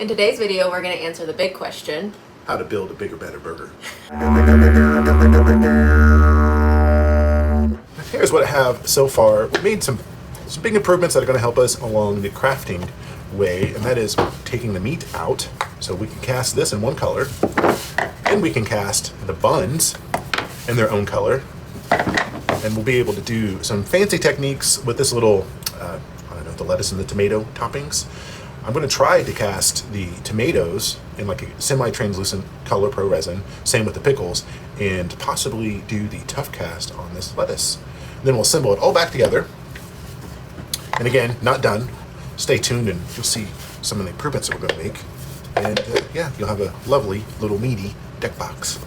In today's video, we're going to answer the big question: how to build a bigger, better burger. Here's what I have so far. We made some big improvements that are going to help us along the crafting way, and that is taking the meat out so we can cast this in one color, and we can cast the buns in their own color, and we'll be able to do some fancy techniques with this little, I don't know, the lettuce and the tomato toppings. I'm going to try to cast the tomatoes in like a semi-translucent color pro resin, same with the pickles, and possibly do the tough cast on this lettuce. Then we'll assemble it all back together. And again, not done. Stay tuned and you'll see some of the improvements that we're going to make. And yeah, you'll have a lovely little meaty deck box.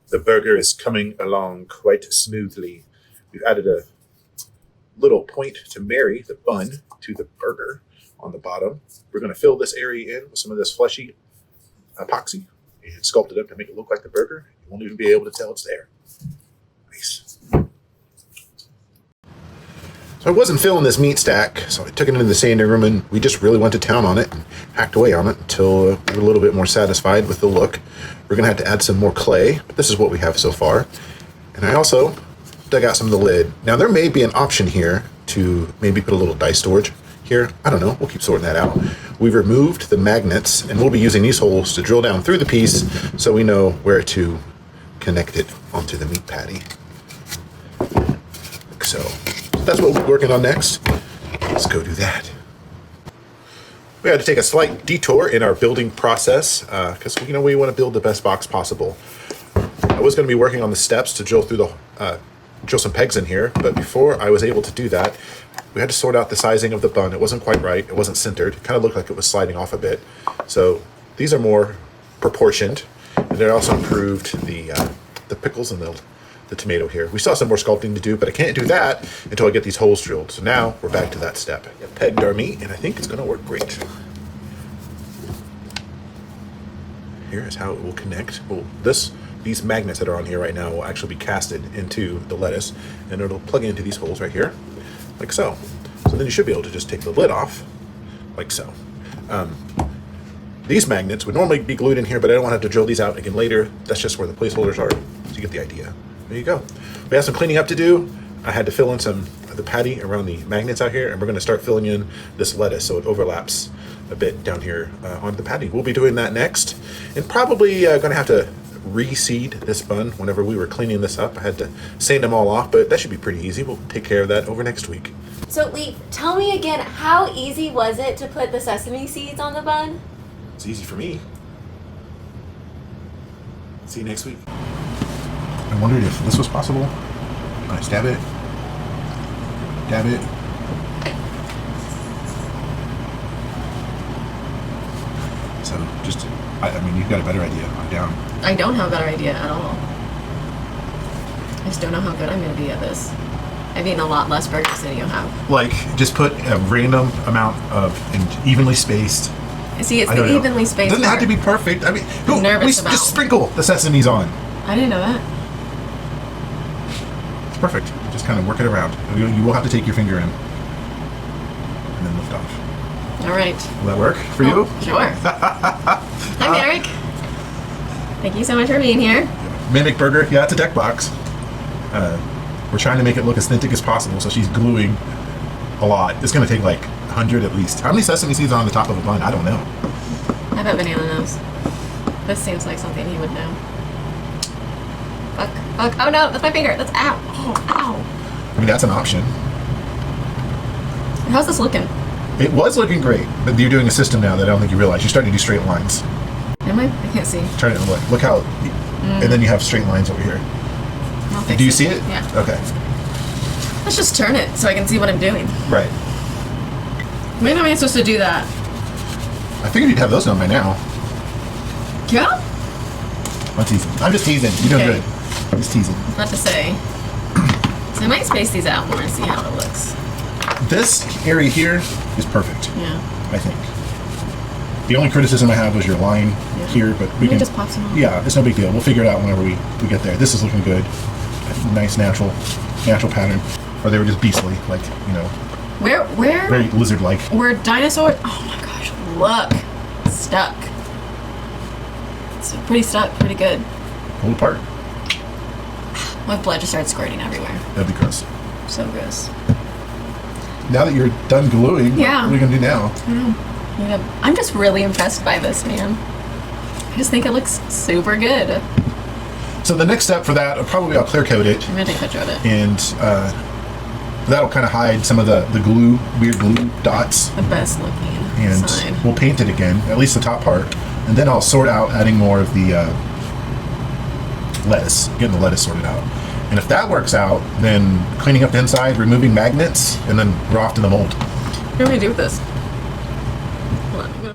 The burger is coming along quite smoothly. We've added a little point to marry the bun to the burger on the bottom. We're going to fill this area in with some of this fleshy epoxy and sculpt it up to make it look like the burger. You won't even be able to tell it's there. Nice. So I wasn't filling this meat stack, so I took it into the sanding room and we just really went to town on it and hacked away on it until we were a little bit more satisfied with the look. We're going to have to add some more clay, but this is what we have so far. And I also dug out some of the lid. Now there may be an option here to maybe put a little dice storage here. I don't know, we'll keep sorting that out. We've removed the magnets and we'll be using these holes to drill down through the piece so we know where to connect it onto the meat patty. Like so. That's what we're working on next. Let's go do that. We had to take a slight detour in our building process because we want to build the best box possible. I was going to be working on the steps to drill through the drill some pegs in here, but before I was able to do that, we had to sort out the sizing of the bun. It wasn't quite right. It wasn't centered. It kind of looked like it was sliding off a bit. So these are more proportioned, and it also improved the pickles and the tomato here. We still have some more sculpting to do, but I can't do that until I get these holes drilled. So now we're back to that step. I've pegged our meat, and I think it's going to work great. Here is how it will connect. Well, these magnets that are on here right now will actually be casted into the lettuce, and it'll plug into these holes right here, like so. So then you should be able to just take the lid off, like so. These magnets would normally be glued in here, but I don't want to have to drill these out again later. That's just where the placeholders are, so you get the idea. There you go. We have some cleaning up to do. I had to fill in some of the patty around the magnets out here, and we're going to start filling in this lettuce so it overlaps a bit down here on the patty. We'll be doing that next, and probably going to have to reseed this bun whenever we were cleaning this up. I had to sand them all off, but that should be pretty easy. We'll take care of that over next week. So Leif, tell me again, how easy was it to put the sesame seeds on the bun? It's easy for me. See you next week. I wondered if this was possible. I stab it, dab it. So just, I mean, you've got a better idea. I'm down. I don't have a better idea at all. I just don't know how good I'm going to be at this. I've eaten a lot less burgers than you have. Like, just put a random amount of evenly spaced. See, it's the evenly spaced. It doesn't have to be perfect. I mean, just sprinkle the sesames on. I didn't know that. Perfect. Just kind of work it around. You will have to take your finger in and then lift off. All right. Will that work for you? Sure. Hi, Merrick. Thank you so much for being here. Mimic burger. Yeah, it's a deck box. We're trying to make it look as authentic as possible, so she's gluing a lot. It's going to take like 100 at least. How many sesame seeds are on the top of a bun? I don't know. I bet Banana knows. This seems like something he would know. Fuck. Oh no, that's my finger. That's ow. Oh, ow. I mean, that's an option. How's this looking? It was looking great, but you're doing a system now that I don't think you realize. You're starting to do straight lines. Am I? I can't see. Try to look how, and then you have straight lines over here. Do you see it? Yeah. Okay. Let's just turn it so I can see what I'm doing. Right. When am I supposed to do that? I figured you'd have those done by now. Yeah? I'm teasing. I'm just teasing. You're doing good. I'm just teasing. Not to say. So I might space these out more and see how it looks. This area here is perfect. Yeah. I think. The only criticism I have was your line here, but we can just pop some on. Yeah, it's no big deal. We'll figure it out whenever we get there. This is looking good. Nice natural pattern. Or they were just beastly, like, Where? Very lizard-like. Where dinosaurs? Oh my gosh! Look, stuck. It's pretty stuck. Pretty good. Pull apart. My blood just started squirting everywhere. That'd be gross. So gross. Now that you're done gluing, Yeah. what are we gonna do now? I'm just really impressed by this, man. I just think it looks super good. So the next step for that, I'll clear coat it, I'm gonna take a picture of it. and that'll kind of hide some of the weird glue dots. The best looking And side. we'll paint it again, at least the top part, and then I'll sort out adding more of the lettuce, getting the lettuce sorted out. And if that works out, then cleaning up the inside, removing magnets, and then we're off to the mold. What are we gonna do with this?